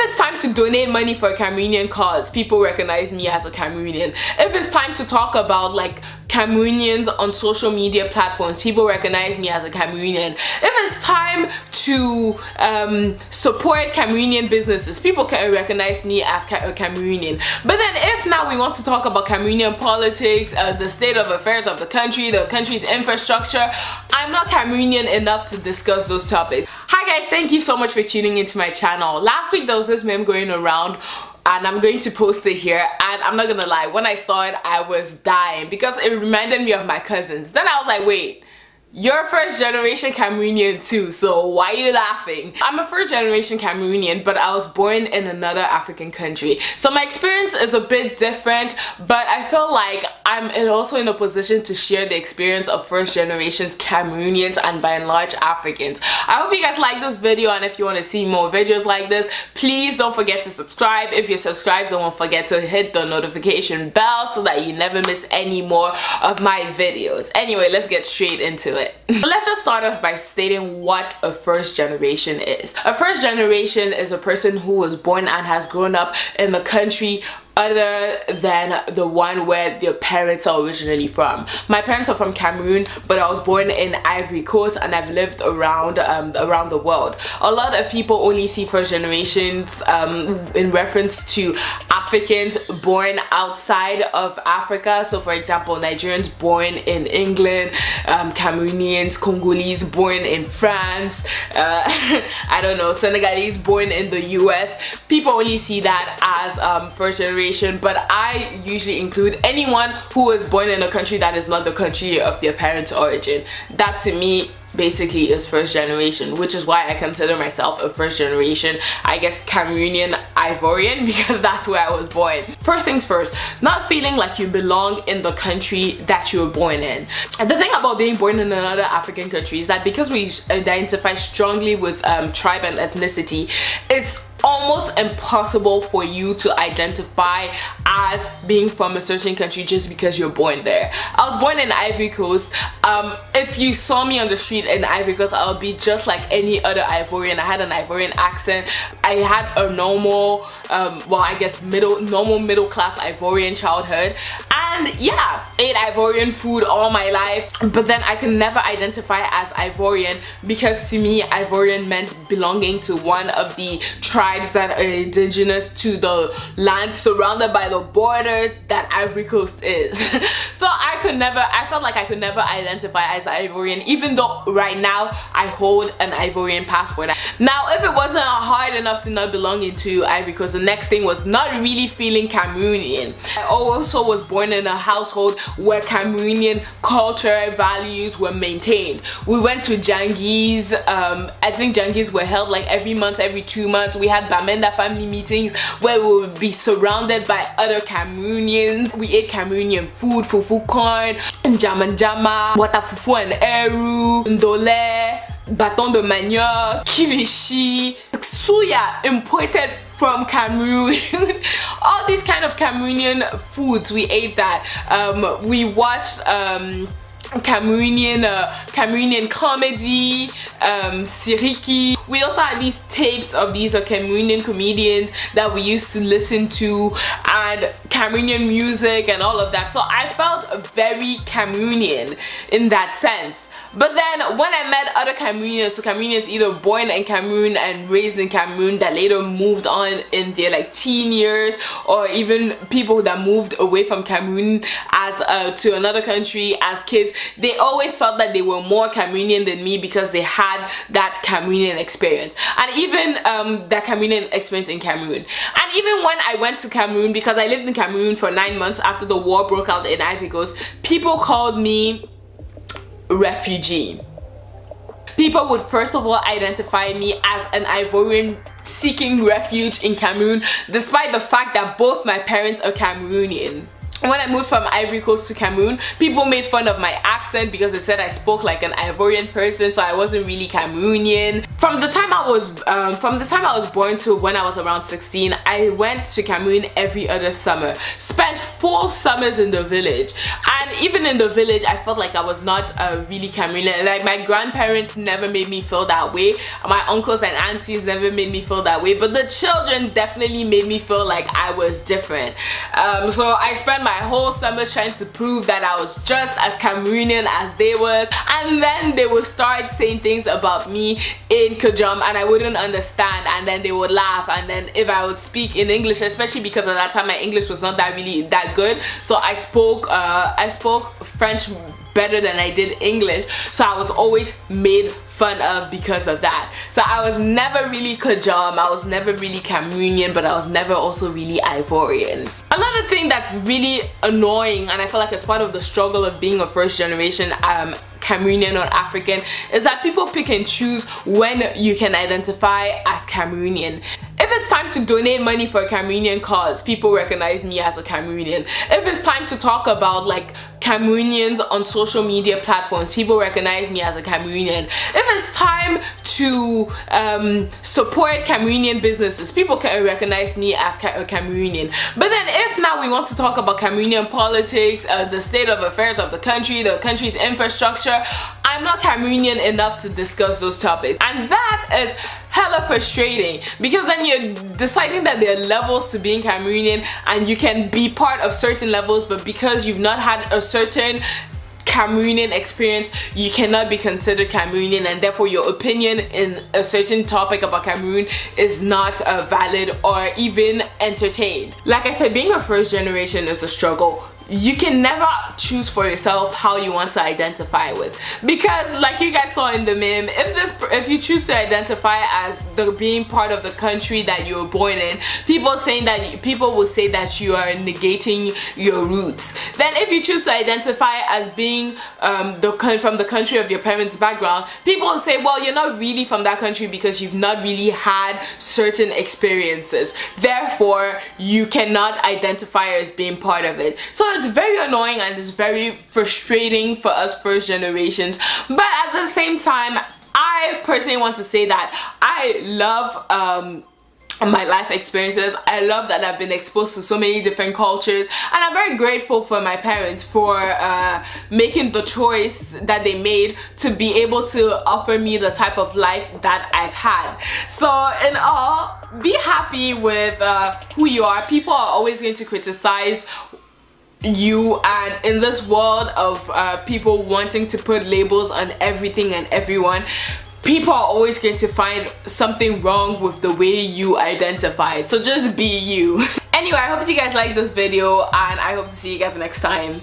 If it's time to donate money for a Cameroonian cause, people recognize me as a Cameroonian. If it's time to talk about like Cameroonians on social media platforms, people recognize me as a Cameroonian. If it's time to support Cameroonian businesses, people can recognize me as a Cameroonian. But then if now we want to talk about Cameroonian politics, the state of affairs of the country's infrastructure, I'm not Cameroonian enough to discuss those topics. Hi guys, thank you so much for tuning into my channel. Last week there was this meme going around and I'm going to post it here, and I'm not gonna lie, when I saw it I was dying because it reminded me of my cousins. Then I was like, wait, you're first generation Cameroonian too, so why are you laughing? I'm a first generation Cameroonian, but I was born in another African country. So my experience is a bit different, but I feel like I'm also in a position to share the experience of first generations Cameroonians and by and large Africans. I hope you guys like this video, and if you want to see more videos like this, please don't forget to subscribe. If you're subscribed, don't forget to hit the notification bell so that you never miss any more of my videos. Anyway, let's get straight into it. Let's just start off by stating what a first generation is. A first generation is a person who was born and has grown up in the country other than the one where their parents are originally from. My parents are from Cameroon, but I was born in Ivory Coast and I've lived around the world. A lot of people only see first generations in reference to Africans born outside of Africa. So for example, Nigerians born in England, Cameroonians, Congolese born in France, I don't know, Senegalese born in the US. People only see that as first generation, but I usually include anyone who was born in a country that is not the country of their parents' origin. That to me basically is first generation, which is why I consider myself a first generation, I guess, Cameroonian Ivorian, because that's where I was born. First things first, not feeling like you belong in the country that you were born in. And the thing about being born in another African country is that because we identify strongly with tribe and ethnicity, it's almost impossible for you to identify as being from a certain country just because you're born there. I was born in Ivory Coast. If you saw me on the street in Ivory Coast, I would be just like any other Ivorian. I had an Ivorian accent. I had a normal, well, I guess normal middle class Ivorian childhood. And yeah, ate Ivorian food all my life, but then I could never identify as Ivorian because to me Ivorian meant belonging to one of the tribes that are indigenous to the land surrounded by the borders that Ivory Coast is. So I felt like I could never identify as Ivorian, even though right now I hold an Ivorian passport. Now if it wasn't hard enough to not belong into Ivory Coast, the next thing was not really feeling Cameroonian. I also was born in a household where Cameroonian culture and values were maintained. We went to Jangis. I think Jangis were held like every month, every 2 months. We had Bamenda family meetings where we would be surrounded by other Cameroonians. We ate Cameroonian food, fufu corn, njama njama, wata fufu and eru, ndole, bâton de manioc, kilishi, suya imported from Cameroon. All these kind of Cameroonian foods, we ate that. We watched Cameroonian comedy, Siriki. We also had these tapes of these Cameroonian comedians that we used to listen to, and Cameroonian music and all of that. So I felt very Cameroonian in that sense. But then when I met other Cameroonians, so Cameroonians either born in Cameroon and raised in Cameroon that later moved on in their like teen years, or even people that moved away from Cameroon as to another country as kids, they always felt that they were more Cameroonian than me because they had that Cameroonian experience, and even that Cameroonian experience in Cameroon. And even when I went to Cameroon, because I lived in Cameroon for 9 months after the war broke out in Ivory Coast, people called me refugee. People would first of all identify me as an Ivorian seeking refuge in Cameroon, despite the fact that both my parents are Cameroonian. when I moved from Ivory Coast to Cameroon, people made fun of my accent because they said I spoke like an Ivorian person, so I wasn't really Cameroonian. From the time I was born to when I was around 16, I went to Cameroon every other summer. Spent full summers in the village, and even in the village, I felt like I was not really Cameroonian. Like, my grandparents never made me feel that way. My uncles and aunties never made me feel that way, but the children definitely made me feel like I was different. So I spent my whole summer trying to prove that I was just as Cameroonian as they was, and then they would start saying things about me in Kajam and I wouldn't understand, and then they would laugh, and then if I would speak in English, especially because at that time my English was not that good, so I spoke French better than I did English, so I was always made fun of because of that. So I was never really Kajam, I was never really Cameroonian, but I was never also really Ivorian. Another thing that's really annoying, and I feel like it's part of the struggle of being a first generation Cameroonian or African, is that people pick and choose when you can identify as Cameroonian. If it's time to donate money for a Cameroonian cause, people recognize me as a Cameroonian. If it's time to talk about like Cameroonians on social media platforms, people recognize me as a Cameroonian. If it's time to support Cameroonian businesses, people can recognize me as a Cameroonian. But then if now we want to talk about Cameroonian politics, the state of affairs of the country's infrastructure, I'm not Cameroonian enough to discuss those topics. And that is hella frustrating, because then you're deciding that there are levels to being Cameroonian and you can be part of certain levels, but because you've not had a certain Cameroonian experience, you cannot be considered Cameroonian, and therefore your opinion in a certain topic about Cameroon is not valid or even entertained. Like I said, being a first generation is a struggle. You can never choose for yourself how you want to identify with, because like you guys saw in the meme, if you choose to identify as being part of the country that you were born in, people will say that you are negating your roots. Then if you choose to identify as being from the country of your parents' background, people will say, well, you're not really from that country because you've not really had certain experiences, therefore you cannot identify as being part of it. So it's very annoying and it's very frustrating for us first generations, but at the same time, I personally want to say that I love my life experiences. I love that I've been exposed to so many different cultures, and I'm very grateful for my parents for making the choice that they made to be able to offer me the type of life that I've had. So in all, be happy with who you are. People are always going to criticize you, and in this world of people wanting to put labels on everything and everyone, people are always going to find something wrong with the way you identify. So just be you. Anyway, I hope you guys like this video, and I hope to see you guys next time.